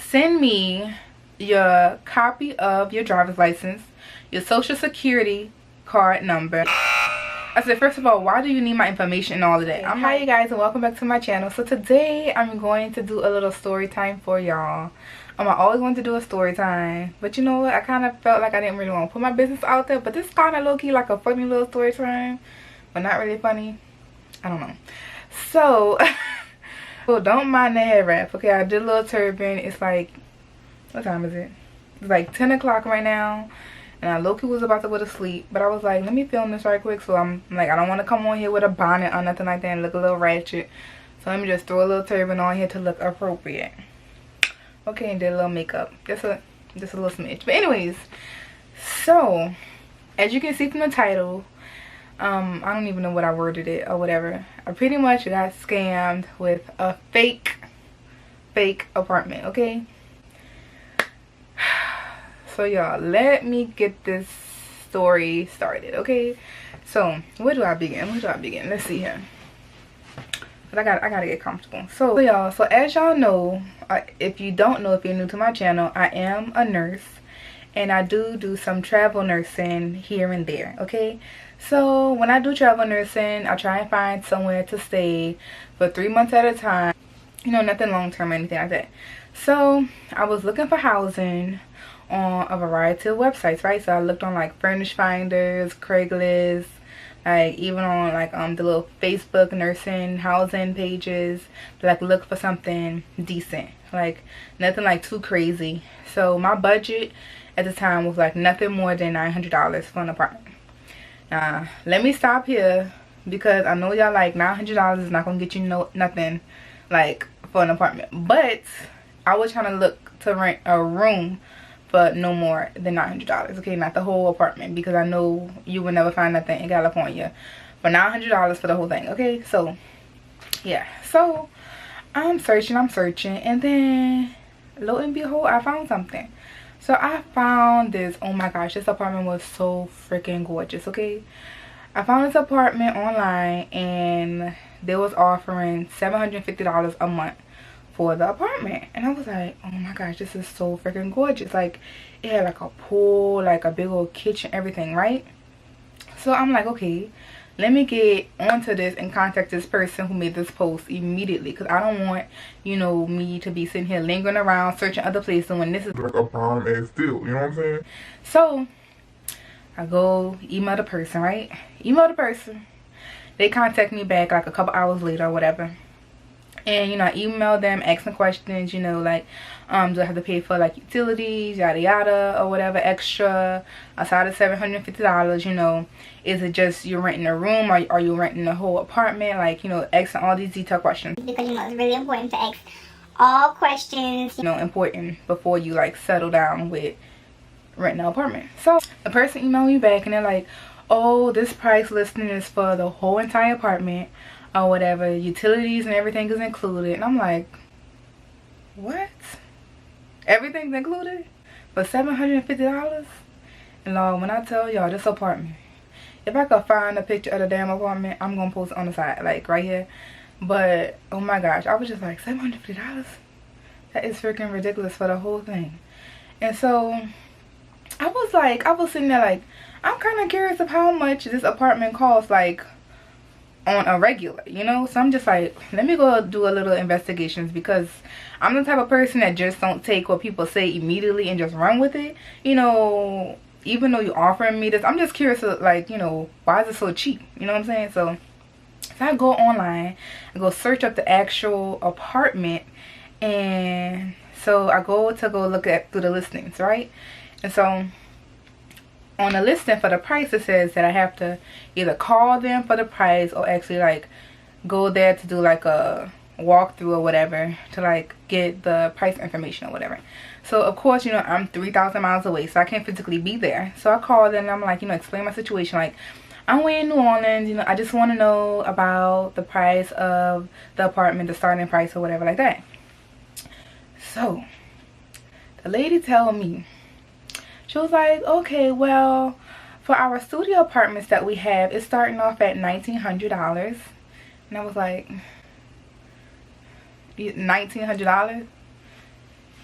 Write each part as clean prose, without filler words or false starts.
send me your copy of your driver's license, your social security card number. I said, first of all, why do you need my information and all of that? Hi you guys, and welcome back to my channel. So today I'm going to do a little story time for y'all. I always wanted to do a story time, but you know what, I kind of felt like I didn't really want to put my business out there, but this kind of low-key like a funny little story time, but not really funny. I don't know. So well, don't mind the hair wrap, okay? I did a little turban. It's like, what time is it? It's like 10 o'clock right now, and I low-key was about to go to sleep, but I was like, let me film this right quick. So I'm like, I don't want to come on here with a bonnet or nothing like that and look a little ratchet, so let me just throw a little turban on here to look appropriate. Okay, and did a little makeup, just a little smidge. But anyways, so as you can see from the title, I don't even know what I worded it or whatever. I pretty much got scammed with a fake apartment, okay? So y'all, let me get this story started, okay? So where do I begin? Let's see here. But I gotta get comfortable. So y'all, so as y'all know, if you don't know, if you're new to my channel, I am a nurse, and I do some travel nursing here and there, okay? So when I do travel nursing, I try and find somewhere to stay for 3 months at a time, you know, nothing long term or anything like that. So I was looking for housing on a variety of websites, right? So I looked on like Furnish Finders, Craigslist, like even on like the little Facebook nursing housing pages to like look for something decent, like nothing like too crazy. So my budget at the time was like nothing more than $900 for an apartment. Now let me stop here, because I know y'all like $900 is not gonna get you nothing like for an apartment, but I was trying to look to rent a room for no more than $900, okay? Not the whole apartment, because I know you will never find nothing in California for $900 for the whole thing, okay? So yeah, so I'm searching, and then lo and behold, I found something. So I found this, oh my gosh, this apartment was so freaking gorgeous, okay? I found this apartment online, and they was offering $750 a month for the apartment, and I was like, oh my gosh, this is so freaking gorgeous. Like, it had like a pool, like a big old kitchen, everything, right? So I'm like, okay, let me get onto this and contact this person who made this post immediately, because I don't want, you know, me to be sitting here lingering around searching other places when this is like a prime ass deal, you know what I'm saying? So I go email the person, right? Email the person. They contact me back like a couple hours later or whatever. And, you know, I emailed them asking questions, you know, like, do I have to pay for, like, utilities, yada yada, or whatever extra outside of $750, you know? Is it just you're renting a room, or are you renting the whole apartment? Like, you know, asking all these detailed questions. Because, you know, it's really important to ask all questions, you know, important before you, like, settle down with renting an apartment. So the person emailed me back, and they're like, oh, this price listing is for the whole entire apartment, or whatever, utilities and everything is included. And I'm like, what? Everything's included for $750? And Lord, when I tell y'all, this apartment, if I could find a picture of the damn apartment, I'm gonna post it on the side, like right here. But oh my gosh, I was just like, $750? That is freaking ridiculous for the whole thing. And so I was sitting there like, I'm kind of curious of how much this apartment costs, like on a regular, you know? So I'm just like, let me go do a little investigations, because I'm the type of person that just don't take what people say immediately and just run with it, you know? Even though you're offering me this, I'm just curious, like, you know, why is it so cheap, you know what I'm saying? So I go online, I go search up the actual apartment, and so I go look through the listings, right? And so on the listing for the price, it says that I have to either call them for the price, or actually like go there to do like a walkthrough or whatever, to like get the price information or whatever. So of course, you know, I'm 3,000 miles away, so I can't physically be there. So I called them, and I'm like, you know, explain my situation, like, I'm way in New Orleans, you know, I just want to know about the price of the apartment, the starting price or whatever like that. So the lady told me, she was like, okay, well, for our studio apartments that we have, it's starting off at $1,900. And I was like, $1,900?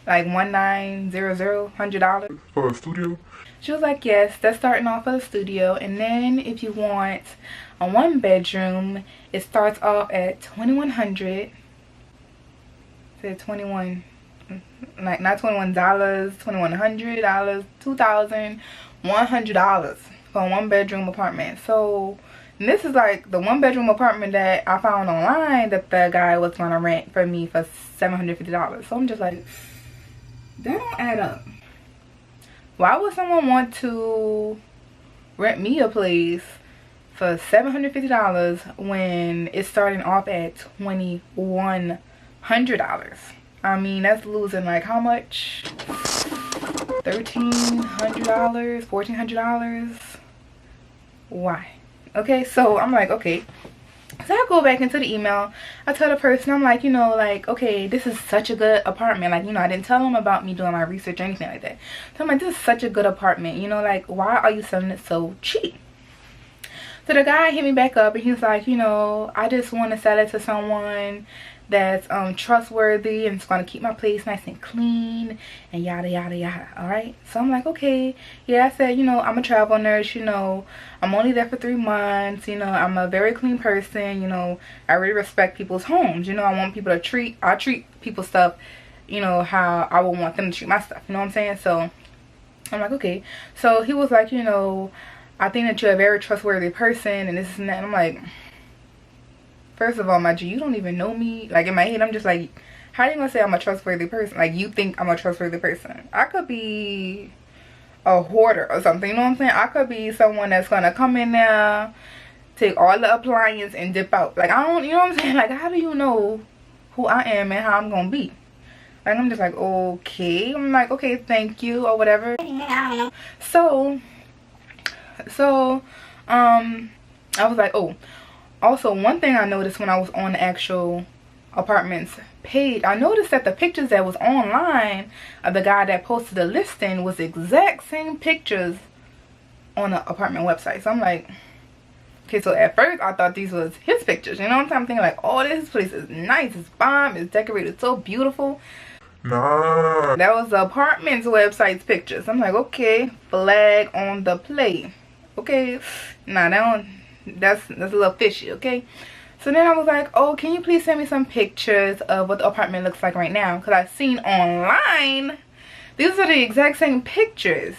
like $1,900 for a studio. She was like, yes, that's starting off for the studio, and then if you want a 1-bedroom, it starts off at $2,100. Said 21, like not $21, $2,100, $2,100 for a 1-bedroom apartment. So this is like the 1-bedroom apartment that I found online that the guy was gonna rent for me for $750. So I'm just like, that don't add up. Why would someone want to rent me a place for $750 when it's starting off at $2,100? I mean, that's losing like how much? $1,300, $1,400. Why? Okay, so I'm like, okay. So I go back into the email. I tell the person, I'm like, you know, like, okay, this is such a good apartment. Like, you know, I didn't tell them about me doing my research or anything like that. So I'm like, this is such a good apartment. You know, like, why are you selling it so cheap? So the guy hit me back up and he was like, you know, I just want to sell it to someone that's trustworthy and it's going to keep my place nice and clean and yada yada yada. All right, so I'm like, okay. Yeah, I said, you know, I'm a travel nurse, you know, I'm only there for 3 months, you know, I'm a very clean person, you know, I really respect people's homes, you know, I want people to I treat people's stuff, you know, how I would want them to treat my stuff, you know what I'm saying? So I'm like, okay. So he was like, you know, I think that you're a very trustworthy person and this and that. And I'm like, first of all, my G, you don't even know me. Like, in my head, I'm just like, how are you gonna say I'm a trustworthy person? Like, you think I'm a trustworthy person. I could be a hoarder or something, you know what I'm saying? I could be someone that's gonna come in there, take all the appliances and dip out. Like, I don't, you know what I'm saying? Like, how do you know who I am and how I'm gonna be? Like, I'm just like, okay. I'm like, okay, thank you or whatever. So I was like, oh. Also, one thing I noticed when I was on the actual apartments page, I noticed that the pictures that was online of the guy that posted the listing was the exact same pictures on the apartment website. So I'm like, okay, so at first I thought these was his pictures, you know what I'm saying? I'm thinking like, oh, this place is nice, it's bomb, it's decorated so beautiful. Nah. That was the apartment's website's pictures. I'm like, okay, flag on the play. Okay, nah, that's a little fishy, okay? So then I was like, oh, can you please send me some pictures of what the apartment looks like right now? Because I've seen online, these are the exact same pictures.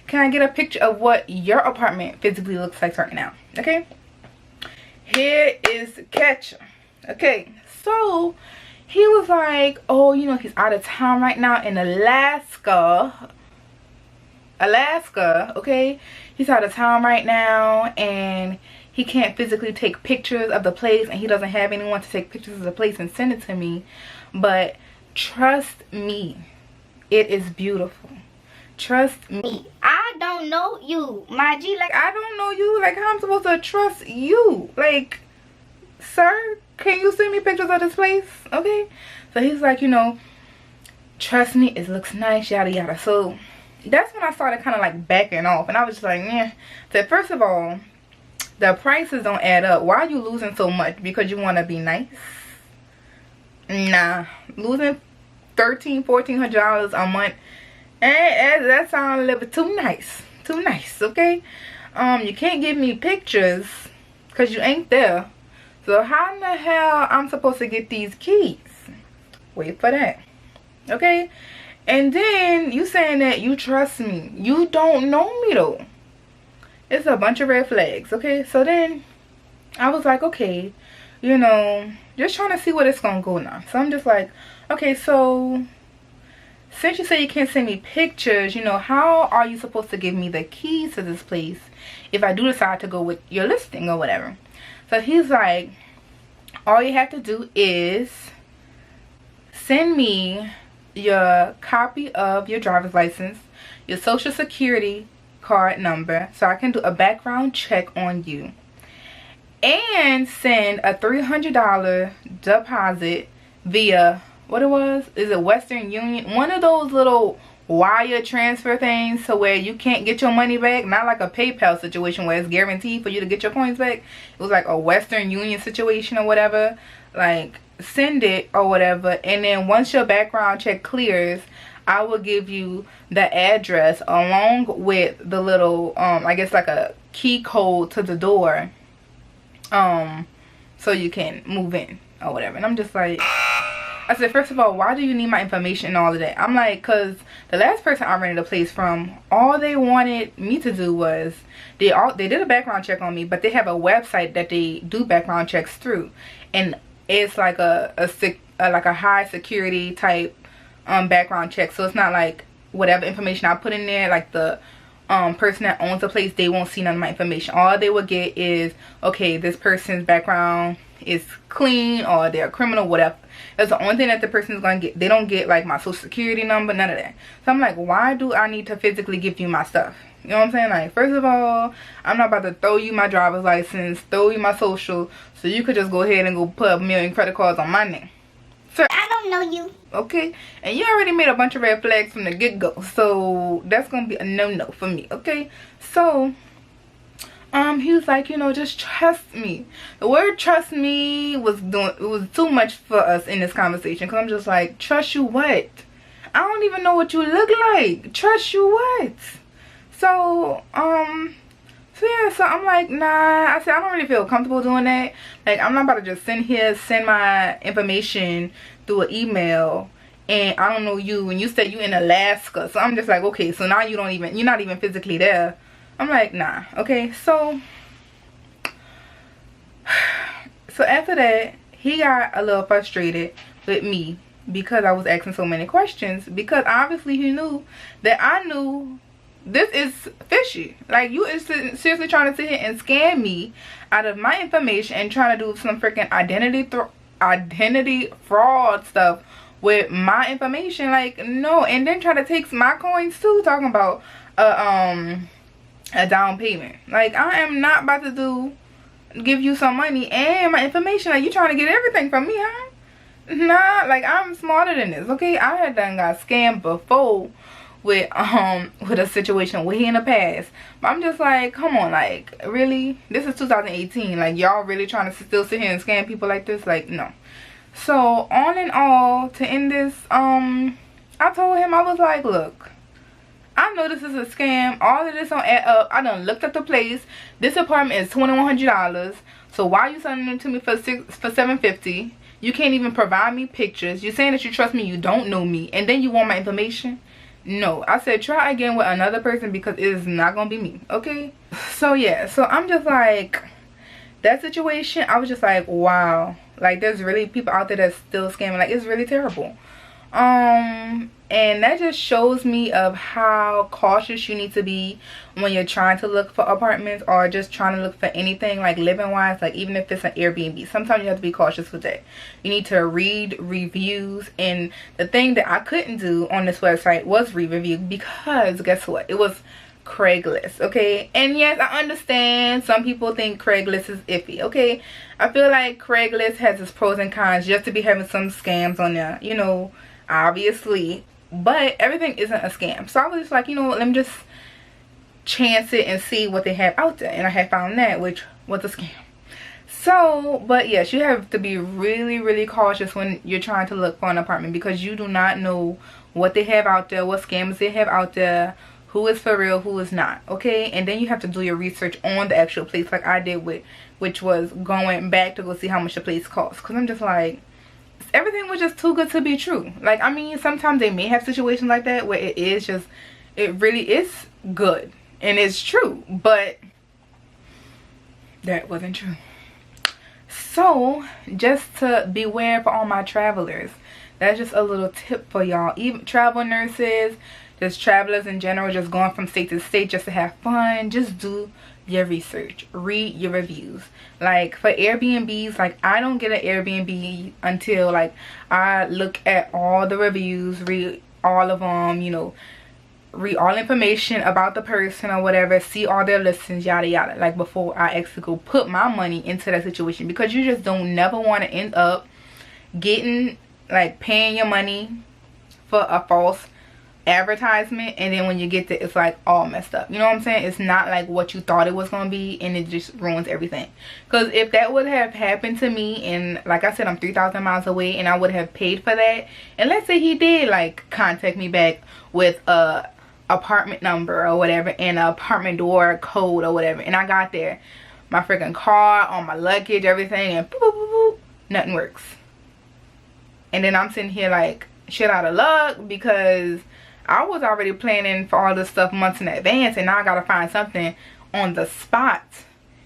Can I get a picture of what your apartment physically looks like right now? Okay, here is the catch. Okay, so he was like, oh, you know, he's out of town right now in Alaska, okay? He's out of town right now and he can't physically take pictures of the place and he doesn't have anyone to take pictures of the place and send it to me. But trust me, it is beautiful. Trust me. I don't know you, my G. Like, I don't know you. Like, how I'm supposed to trust you? Like, sir, can you send me pictures of this place? Okay. So he's like, you know, trust me, it looks nice, yada yada. So that's when I started kind of like backing off. And I was just like, yeah. So first of all, the prices don't add up. Why are you losing so much? Because you want to be nice? Nah. Losing $1,300, $1,400 a month. That sounds a little bit too nice. Too nice, okay? You can't give me pictures because you ain't there. So how in the hell I'm supposed to get these keys? Wait for that. Okay? And then you saying that you trust me. You don't know me though. It's a bunch of red flags, okay? So then I was like, okay, you know, just trying to see where it's gonna go now. So I'm just like, okay, so since you say you can't send me pictures, you know, how are you supposed to give me the keys to this place if I do decide to go with your listing or whatever? So he's like, all you have to do is send me your copy of your driver's license, your social security card number, so I can do a background check on you, and send a $300 deposit via, what it was, is it Western Union, one of those little wire transfer things to where you can't get your money back, not like a PayPal situation where it's guaranteed for you to get your coins back. It was like a Western Union situation or whatever. Like, send it or whatever, and then once your background check clears, I will give you the address along with the little I guess like a key code to the door, so you can move in or whatever. And I'm just like, I said, first of all, why do you need my information and all of that? I'm like, because the last person I rented a place from, all they wanted me to do was, they did a background check on me, but they have a website that they do background checks through. And it's like a high security type background check. So it's not like whatever information I put in there, like the person that owns the place, they won't see none of my information. All they will get is, okay, this person's background is clean, or they're a criminal, whatever. That's the only thing that the person is going to get. They don't get like my social security number, none of that. So I'm like, why do I need to physically give you my stuff? You know what I'm saying? Like, first of all, I'm not about to throw you my driver's license, throw you my social, so you could just go ahead and go put a million credit cards on my name. Sir, I don't know you. Okay? And you already made a bunch of red flags from the get-go. So that's going to be a no-no for me. Okay? So he was like, you know, just trust me. The word trust me was too much for us in this conversation, because I'm just like, trust you what? I don't even know what you look like. Trust you what? So yeah, so I'm like, nah. I said, I don't really feel comfortable doing that. Like, I'm not about to just send my information through an email, and I don't know you, and you said you in Alaska. So I'm just like, okay, so now you're not even physically there. I'm like, nah. Okay, so after that, he got a little frustrated with me because I was asking so many questions, because obviously he knew that I knew this is fishy. Like, you is seriously trying to sit here and scam me out of my information and trying to do some freaking identity fraud stuff with my information. Like, no. And then try to take my coins too, talking about a down payment. Like, I am not about to give you some money and my information. Like, you trying to get everything from me, huh? Nah, like, I'm smarter than this. Okay, I had done got scammed before with a situation way in the past, but I'm just like, come on, like, really? This is 2018. Like, y'all really trying to still sit here and scam people like this? Like, no. So on and all, to end this, I told him, I was like, look, I know this is a scam. All of this don't add up. I done looked at the place. This apartment is $2,100. So why are you selling it to me for $750? You can't even provide me pictures. You're saying that you trust me. You don't know me, and then you want my information? No. I said, try again with another person, because it is not gonna be me. Okay? So yeah. So I'm just like, that situation, I was just like, wow. Like, there's really people out there that's still scamming. Like, it's really terrible. And that just shows me of how cautious you need to be when you're trying to look for apartments, or just trying to look for anything, like living wise, like even if it's an Airbnb. Sometimes you have to be cautious with that. You need to read reviews. And the thing that I couldn't do on this website was read reviews, because guess what? It was Craigslist. Okay? And yes, I understand some people think Craigslist is iffy. Okay? I feel like Craigslist has its pros and cons, just to be having some scams on there, you know, obviously. But everything isn't a scam. So I was just like, you know what, let me just chance it and see what they have out there. And I had found that, which was a scam. So, but yes, you have to be really, really cautious when you're trying to look for an apartment, because you do not know what they have out there, what scams they have out there, who is for real, who is not. Okay? And then you have to do your research on the actual place, like I did with, which was going back to go see how much the place costs. Because I'm just like, everything was just too good to be true. Like, I mean, sometimes they may have situations like that where it is just, it really is good and it's true, but that wasn't true. So just to beware for all my travelers, that's just a little tip for y'all. Even travel nurses, just travelers in general, just going from state to state just to have fun, just do your research, read your reviews. Like for Airbnbs, like I don't get an Airbnb until like I look at all the reviews, read all of them, you know, read all information about the person or whatever, see all their listings, yada yada, like before I actually go put my money into that situation. Because you just don't never want to end up getting, like, paying your money for a false advertisement, and then when you get there it's like all messed up. You know what I'm saying? It's not like what you thought it was gonna be, and it just ruins everything. Because if that would have happened to me, and like I said, I'm 3,000 miles away, and I would have paid for that, and let's say he did like contact me back with a apartment number or whatever and an apartment door code or whatever, and I got there, my freaking car, all my luggage, everything, and boop, boop, boop, boop, nothing works. And then I'm sitting here like shit out of luck, because I was already planning for all this stuff months in advance, and now I gotta find something on the spot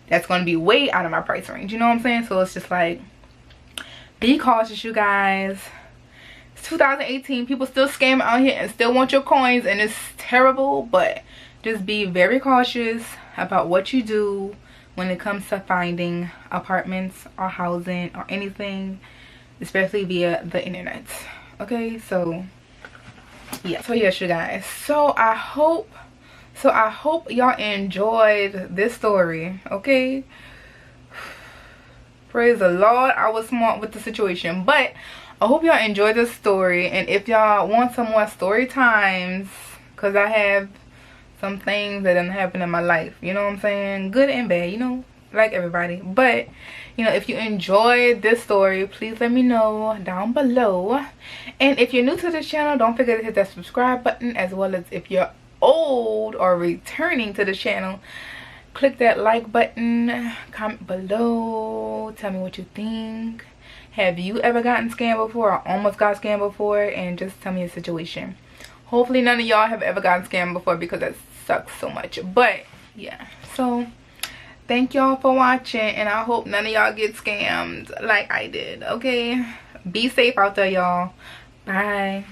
that's gonna be way out of my price range. You know what I'm saying? So it's just like, be cautious, you guys. It's 2018. People still scamming out here and still want your coins, and it's terrible. But just be very cautious about what you do when it comes to finding apartments or housing or anything, especially via the internet. Okay, so yeah. So yes, you guys, so I hope y'all enjoyed this story. Okay, praise the Lord, I was smart with the situation. But I hope y'all enjoyed this story, and if y'all want some more story times, because I have some things that done happened in my life, you know what I'm saying, good and bad, you know, like everybody. But you know, if you enjoyed this story, please let me know down below. And if you're new to this channel, don't forget to hit that subscribe button, as well as if you're old or returning to the channel, click that like button, comment below, tell me what you think. Have you ever gotten scammed before or almost got scammed before? And just tell me your situation. Hopefully none of y'all have ever gotten scammed before, because that sucks so much. But yeah, so thank y'all for watching, and I hope none of y'all get scammed like I did. Okay, be safe out there, y'all. Bye.